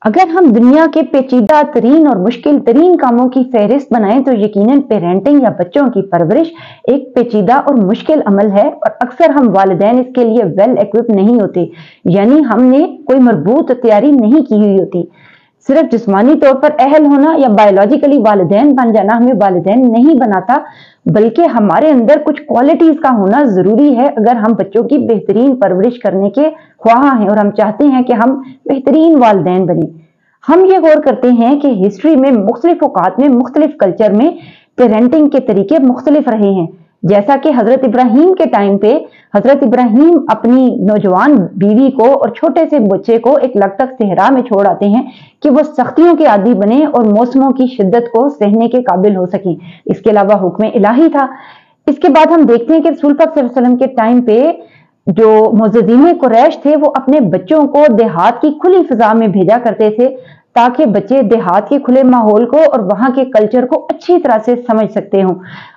अगर हम दुनिया के पेचीदा तरीन और मुश्किल तरीन कामों की फहरिस्त बनाएं तो यकीनन पेरेंटिंग या बच्चों की परवरिश एक पेचीदा और मुश्किल अमल है और अक्सर हम वालिदैन इसके लिए वेल इक्विप नहीं होते, यानी हमने कोई मजबूत तैयारी नहीं की हुई होती। सिर्फ जिस्मानी तौर पर अहल होना या बायोलॉजिकली वालिदैन बन जाना हमें वालिदैन नहीं बनाता, बल्कि हमारे अंदर कुछ क्वालिटीज का होना जरूरी है अगर हम बच्चों की बेहतरीन परवरिश करने के ख्वाह हैं और हम चाहते हैं कि हम बेहतरीन वालिदैन बने। हम ये गौर करते हैं कि हिस्ट्री में मुख्तलिफ औकात में मुख्तलिफ कल्चर में पेरेंटिंग के तरीके मुख्तलिफ रहे हैं। जैसा कि हजरत इब्राहीम के टाइम पे हजरत इब्राहीम अपनी नौजवान बीवी को और छोटे से बच्चे को एक लकतक सहरा में छोड़ आते हैं कि वो सख्तियों के आदी बने और मौसमों की शिद्दत को सहने के काबिल हो सकें। इसके अलावा हुक्म इलाही था। इसके बाद हम देखते हैं कि रसूल पाक सल्लल्लाहु अलैहि वसल्लम के टाइम पे जो मुअज़्ज़िज़ीन कुरैश थे वो अपने बच्चों को देहात की खुली फिजा में भेजा करते थे ताकि बच्चे देहात के खुले माहौल को और वहां के कल्चर को अच्छी तरह से समझ सकते हों।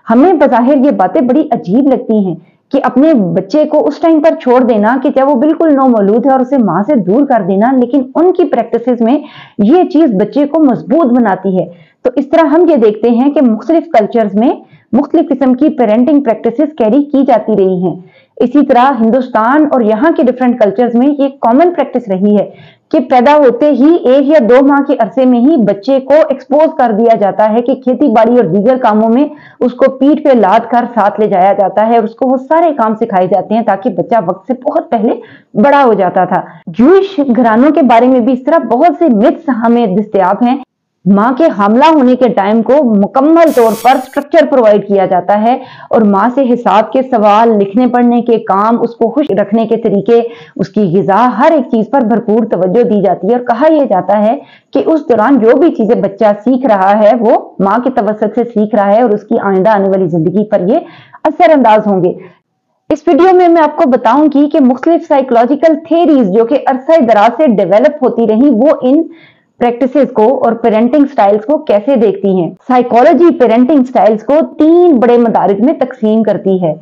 हमें बज़ाहिर ये बातें बड़ी अजीब लगती हैं कि अपने बच्चे को उस टाइम पर छोड़ देना कि जब वो बिल्कुल नौमौलूद है और उसे माँ से दूर कर देना, लेकिन उनकी प्रैक्टिसेस में ये चीज बच्चे को मजबूत बनाती है। तो इस तरह हम ये देखते हैं कि मुख्तलिफ कल्चर्स में मुख्तलिफ किस्म की पेरेंटिंग प्रैक्टिसेस कैरी की जाती रही हैं। इसी तरह हिंदुस्तान और यहाँ के डिफरेंट कल्चर्स में ये कॉमन प्रैक्टिस रही है कि पैदा होते ही 1 या 2 माह के अरसे में ही बच्चे को एक्सपोज कर दिया जाता है कि खेती बाड़ी और दीगर कामों में उसको पीठ पे लाद कर साथ ले जाया जाता है और उसको वो सारे काम सिखाए जाते हैं ताकि बच्चा वक्त से बहुत पहले बड़ा हो जाता था। जूश घरानों के बारे में भी इस तरह बहुत से मिथ्स हमें दस्तयाब हैं। माँ के हामला होने के टाइम को मुकम्मल तौर पर स्ट्रक्चर प्रोवाइड किया जाता है और माँ से हिसाब के सवाल, लिखने पढ़ने के काम, उसको खुश रखने के तरीके, उसकी गिज़ा, हर एक चीज पर भरपूर तवज्जो दी जाती है और कहा यह जाता है कि उस दौरान जो भी चीजें बच्चा सीख रहा है वो माँ के तवस्सुत से सीख रहा है और उसकी आइंदा आने वाली जिंदगी पर ये असरअंदाज होंगे। इस वीडियो में मैं आपको बताऊंगी कि मुख्तलिफ साइकोलॉजिकल थियरीज जो कि अरसा दराज से डेवलप होती रही वो इन प्रैक्टिसेस को और पेरेंटिंग स्टाइल्स को कैसे देखती हैं। साइकोलॉजी पेरेंटिंग स्टाइल्स को 3 बड़े मदारिज में तकसीम करती है।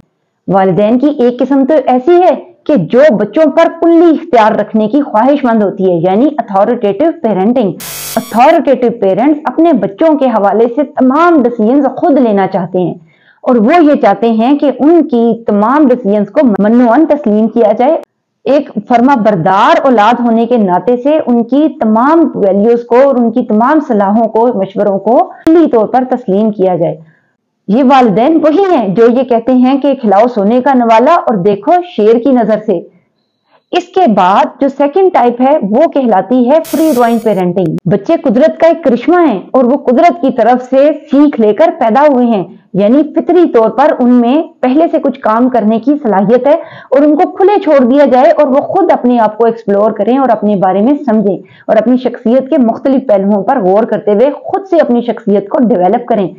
वालिदैन की एक किस्म तो ऐसी है कि जो बच्चों पर कुल्ली इख्तियार रखने की ख्वाहिशमंद होती है, यानी अथॉरिटेटिव पेरेंटिंग। अथॉरिटेटिव पेरेंट्स अपने बच्चों के हवाले से तमाम डिसीजंस खुद लेना चाहते हैं और वो ये चाहते हैं कि उनकी तमाम डिसीजंस को मन्नुअन तस्लीम किया जाए। एक फर्मा बरदार औलाद होने के नाते से उनकी तमाम वैल्यूज को और उनकी तमाम सलाहों को, मशवरों को खुली तौर पर तस्लीम किया जाए। ये वालिदैन वही हैं जो ये कहते हैं कि खिलाओ सोने का नवाला और देखो शेर की नजर से। इसके बाद जो सेकंड टाइप है वो कहलाती है फ्री रोइंग पेरेंटिंग। बच्चे कुदरत का एक करिश्मा है और वो कुदरत की तरफ से सीख लेकर पैदा हुए हैं, यानी फितरी तौर पर उनमें पहले से कुछ काम करने की सलाहियत है और उनको खुले छोड़ दिया जाए और वो खुद अपने आप को एक्सप्लोर करें और अपने बारे में समझें और अपनी शख्सियत के मुख्तलिफ पहलुओं पर गौर करते हुए खुद से अपनी शख्सियत को डेवलप करें।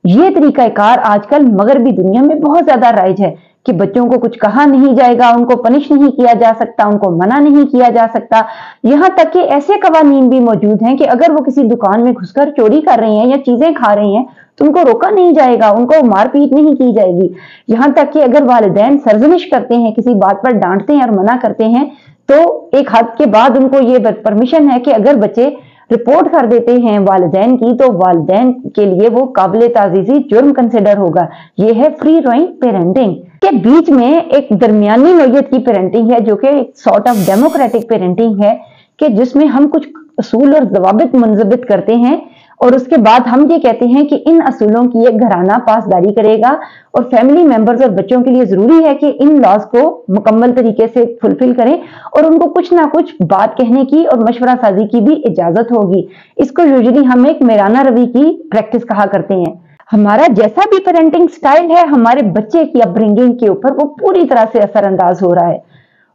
ये तरीकाकार आजकल मगरबी दुनिया में बहुत ज्यादा राइज है कि बच्चों को कुछ कहा नहीं जाएगा, उनको पनिश नहीं किया जा सकता, उनको मना नहीं किया जा सकता। यहाँ तक कि ऐसे कवानीन भी मौजूद हैं कि अगर वो किसी दुकान में घुसकर चोरी कर रहे हैं या चीजें खा रहे हैं तो उनको रोका नहीं जाएगा, उनको मारपीट नहीं की जाएगी। यहाँ तक कि अगर वालिदैन सरजनिश करते हैं, किसी बात पर डांटते हैं और मना करते हैं तो एक हद के बाद उनको ये परमिशन है कि अगर बच्चे रिपोर्ट कर देते हैं वालिदैन की तो वालिदैन के लिए वो काबिल ताज़ीज़ी जुर्म कंसिडर होगा। ये है फ्री रोइंग पेरेंटिंग। के बीच में एक दरमियानी नौयत की पेरेंटिंग है जो कि एक सॉर्ट ऑफ डेमोक्रेटिक पेरेंटिंग है कि जिसमें हम कुछ असूल और ज़वाबित मुंज़बित करते हैं और उसके बाद हम ये कहते हैं कि इन असूलों की एक घराना पासदारी करेगा और फैमिली मेंबर्स और बच्चों के लिए जरूरी है कि इन लॉज को मुकम्मल तरीके से फुलफिल करें और उनको कुछ ना कुछ बात कहने की और मशवरा साजी की भी इजाजत होगी। इसको यूजुअली हम एक मेराना रवि की प्रैक्टिस कहा करते हैं। हमारा जैसा भी पेरेंटिंग स्टाइल है हमारे बच्चे की अपब्रिंगिंग के ऊपर वो पूरी तरह से असरअंदाज हो रहा है।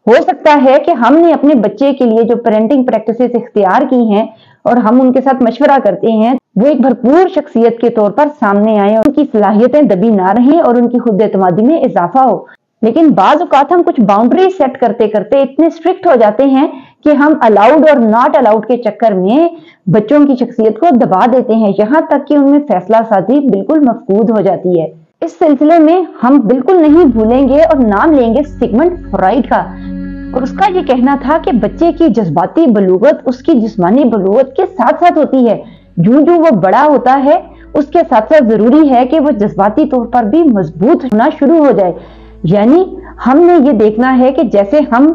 हो सकता है कि हमने अपने बच्चे के लिए जो पेरेंटिंग प्रैक्टिसेस इख्तियार की हैं और हम उनके साथ मशवरा करते हैं वो एक भरपूर शख्सियत के तौर पर सामने आए और उनकी सलाहियतें दबी ना रहें और उनकी खुद एतमादी में इजाफा हो। लेकिन बाज औक़ात हम कुछ बाउंड्री सेट करते करते इतने स्ट्रिक्ट हो जाते हैं कि हम अलाउड और नॉट अलाउड के चक्कर में बच्चों की शख्सियत को दबा देते हैं, यहाँ तक कि उनमें फैसला साजी बिल्कुल मफकूद हो जाती है। इस सिलसिले में हम बिल्कुल नहीं भूलेंगे और नाम लेंगे सिगमंड फ्रॉइड का। और उसका ये कहना था कि बच्चे की जज्बाती बलूगत उसकी जिस्मानी बलूगत के साथ साथ होती है। यूं यूं वो बड़ा होता है उसके साथ साथ जरूरी है कि वो जज्बाती तौर पर भी मजबूत होना शुरू हो जाए। यानी हमने ये देखना है कि जैसे हम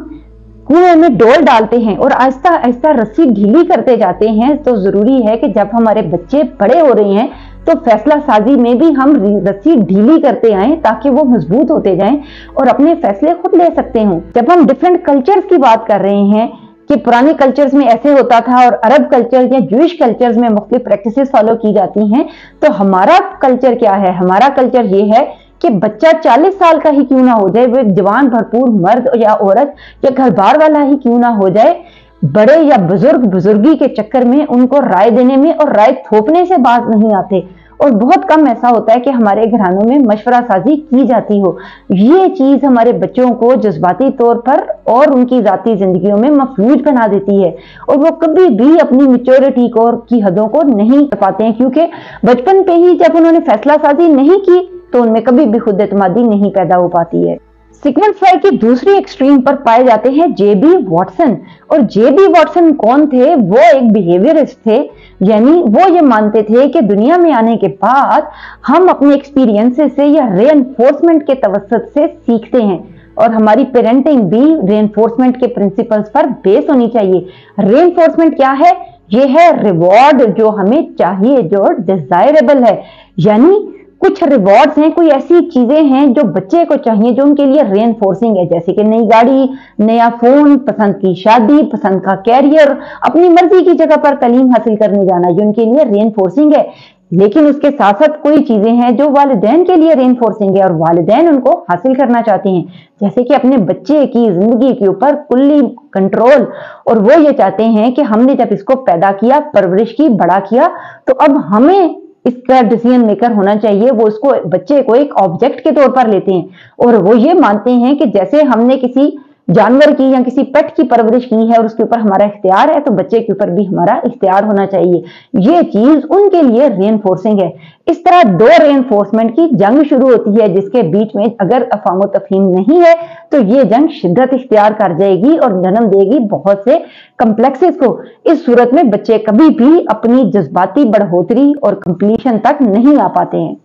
कुएं में डोल डालते हैं और आहिस्ता आहिस्ता रस्सी ढीली करते जाते हैं, तो जरूरी है कि जब हमारे बच्चे बड़े हो रहे हैं तो फैसला साजी में भी हम रस्सी ढीली करते आए ताकि वो मजबूत होते जाएं और अपने फैसले खुद ले सकते हों। जब हम डिफरेंट कल्चर्स की बात कर रहे हैं कि पुराने कल्चर्स में ऐसे होता था और अरब कल्चर या जूइश कल्चर्स में मुख्तलिफ प्रैक्टिसेस फॉलो की जाती हैं, तो हमारा कल्चर क्या है? हमारा कल्चर ये है कि बच्चा 40 साल का ही क्यों ना हो जाए, वो एक जवान भरपूर मर्द या औरत या घर बार वाला ही क्यों ना हो जाए, बड़े या बुजुर्गी के चक्कर में उनको राय देने में और राय थोपने से बाज नहीं आते। और बहुत कम ऐसा होता है कि हमारे घरानों में मशवरा साजी की जाती हो। ये चीज हमारे बच्चों को जज्बाती तौर पर और उनकी जाती जिंदगियों में मफलूज बना देती है और वो कभी भी अपनी मैच्योरिटी को की हदों को नहीं कर पाते हैं, क्योंकि बचपन पे ही जब उन्होंने फैसला साजी नहीं की तो उनमें कभी भी खुद एतमादी नहीं पैदा हो पाती है। सिगमंड फ्राइड की दूसरी एक्सट्रीम पर पाए जाते हैं जेबी वॉटसन। और जेबी वॉटसन कौन थे? वो एक बिहेवियरिस्ट थे, यानी वो ये मानते थे कि दुनिया में आने के बाद हम अपने एक्सपीरियंसेस से या रेनफोर्समेंट के तवसत से सीखते हैं और हमारी पेरेंटिंग भी रेनफोर्समेंट के प्रिंसिपल्स पर बेस होनी चाहिए। रेनफोर्समेंट क्या है? ये है रिवॉर्ड जो हमें चाहिए, जो डिजायरेबल है, यानी कुछ रिवॉर्ड्स हैं, कोई ऐसी चीजें हैं जो बच्चे को चाहिए जो उनके लिए रेनफोर्सिंग है, जैसे कि नई गाड़ी, नया फोन, पसंद की शादी, पसंद का कैरियर, अपनी मर्जी की जगह पर तालीम हासिल करने जाना, जो उनके लिए रेनफोर्सिंग है। लेकिन उसके साथ साथ कोई चीजें हैं जो वालिदैन के लिए रेनफोर्सिंग है और वालिदैन उनको हासिल करना चाहते हैं, जैसे कि अपने बच्चे की जिंदगी के ऊपर कुल्ली कंट्रोल। और वो ये चाहते हैं कि हमने जब इसको पैदा किया, परवरिश की, बड़ा किया, तो अब हमें इसका डिसीजन मेकर होना चाहिए। वो इसको बच्चे को एक ऑब्जेक्ट के तौर पर लेते हैं और वो ये मानते हैं कि जैसे हमने किसी जानवर की या किसी पेट की परवरिश की है और उसके ऊपर हमारा इख्तियार है, तो बच्चे के ऊपर भी हमारा इख्तियार होना चाहिए। ये चीज उनके लिए रेनफोर्सिंग है। इस तरह दो रेनफोर्समेंट की जंग शुरू होती है, जिसके बीच में अगर अफाम तफहीम नहीं है तो ये जंग शिद्दत इख्तियार कर जाएगी और जन्म देगी बहुत से कम्प्लेक्सेस को। इस सूरत में बच्चे कभी भी अपनी जज्बाती बढ़ोतरी और कंप्लीशन तक नहीं आ पाते हैं।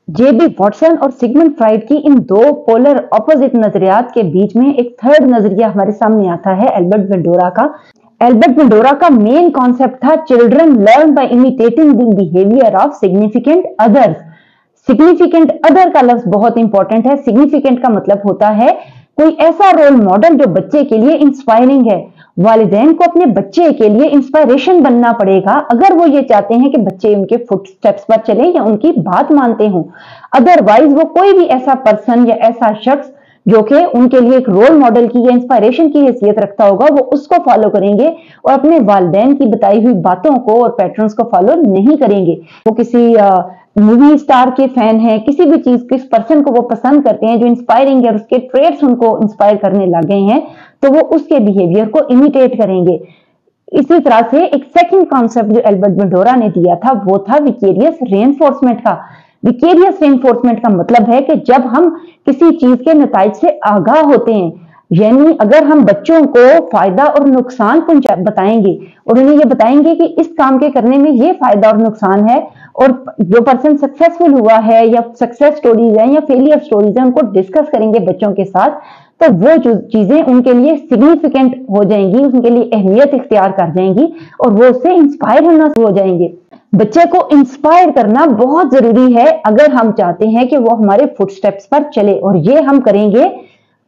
जेबी वॉटसन और सिगमंड फ्राइड की इन दो पोलर ऑपोजिट नजरियात के बीच में एक थर्ड नजरिया हमारे सामने आता है एल्बर्ट बंडोरा का। एल्बर्ट बंडोरा का मेन कॉन्सेप्ट था children learn by imitating the behaviour of significant others. Significant other का लफ्ज बहुत इंपॉर्टेंट है। सिग्निफिकेंट का मतलब होता है कोई ऐसा रोल मॉडल जो बच्चे के लिए इंस्पायरिंग है। वालिदैन को अपने बच्चे के लिए इंस्पायरेशन बनना पड़ेगा अगर वो ये चाहते हैं कि बच्चे उनके फुटस्टेप्स पर चले या उनकी बात मानते हों। अदरवाइज वो कोई भी ऐसा पर्सन या ऐसा शख्स जो कि उनके लिए एक रोल मॉडल की या इंस्पायरेशन की हैसियत रखता होगा, वो उसको फॉलो करेंगे और अपने वालिदैन की बताई हुई बातों को और पैटर्न्स को फॉलो नहीं करेंगे। वो किसी मूवी स्टार के फैन हैं, किसी भी चीज, किस पर्सन को वो पसंद करते हैं जो इंस्पायरिंग है और उसके ट्रेड्स उनको इंस्पायर करने लग गए हैं, तो वो उसके बिहेवियर को इमिटेट करेंगे। इसी तरह से एक सेकंड कॉन्सेप्ट जो एल्बर्ट बंडोरा ने दिया था वो था विकेरियस रेनफोर्समेंट का। विकेरियस रेनफोर्समेंट का मतलब है कि जब हम किसी चीज के नताइज से आगाह होते हैं, यानी अगर हम बच्चों को फायदा और नुकसान बताएंगे और उन्हें ये बताएंगे कि इस काम के करने में ये फायदा और नुकसान है, और जो पर्सन सक्सेसफुल हुआ है या सक्सेस स्टोरीज है या फेलियर स्टोरीज है उनको डिस्कस करेंगे बच्चों के साथ, तो वो चीजें उनके लिए सिग्निफिकेंट हो जाएंगी, उनके लिए अहमियत इख्तियार कर जाएंगी और वो उससे इंस्पायर होना शुरू हो जाएंगे। बच्चे को इंस्पायर करना बहुत जरूरी है अगर हम चाहते हैं कि वो हमारे फुटस्टेप्स पर चले, और ये हम करेंगे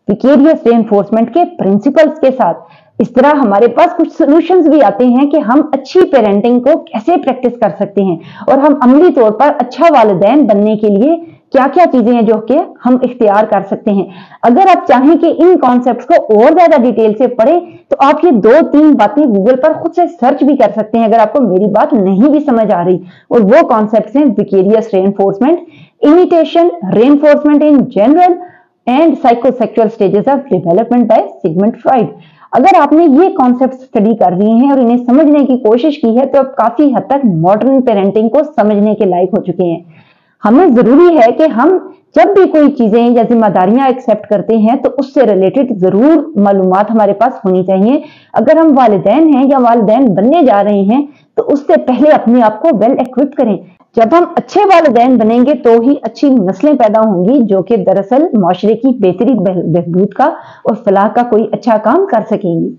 विकेरियस रेनफोर्समेंट के प्रिंसिपल्स के साथ। इस तरह हमारे पास कुछ सॉल्यूशंस भी आते हैं कि हम अच्छी पेरेंटिंग को कैसे प्रैक्टिस कर सकते हैं और हम अमली तौर पर अच्छा वालिदैन बनने के लिए क्या क्या चीजें हैं जो कि हम इख्तियार कर सकते हैं। अगर आप चाहें कि इन कॉन्सेप्ट्स को और ज्यादा डिटेल से पढ़ें तो आप ये 2-3 बातें गूगल पर खुद से सर्च भी कर सकते हैं अगर आपको मेरी बात नहीं भी समझ आ रही। और वो कॉन्सेप्ट्स हैं vicarious reinforcement, imitation, reinforcement in general and psychosexual stages of development bye Sigmund Freud. अगर आपने ये कॉन्सेप्ट स्टडी कर लिए हैं और इन्हें समझने की कोशिश की है तो आप काफी हद तक मॉडर्न पेरेंटिंग को समझने के लायक हो चुके हैं। हमें जरूरी है कि हम जब भी कोई चीजें या जिम्मेदारियां एक्सेप्ट करते हैं तो उससे रिलेटेड जरूर मालूमात हमारे पास होनी चाहिए। अगर हम वालिदैन हैं या वालिदैन बनने जा रहे हैं तो उससे पहले अपने आप को वेल इक्विप करें। जब हम अच्छे वालिदैन बनेंगे तो ही अच्छी नस्लें पैदा होंगी जो कि दरअसल माशरे की बेहतरी, बहबूद का और फलाह का कोई अच्छा काम कर सकेंगी।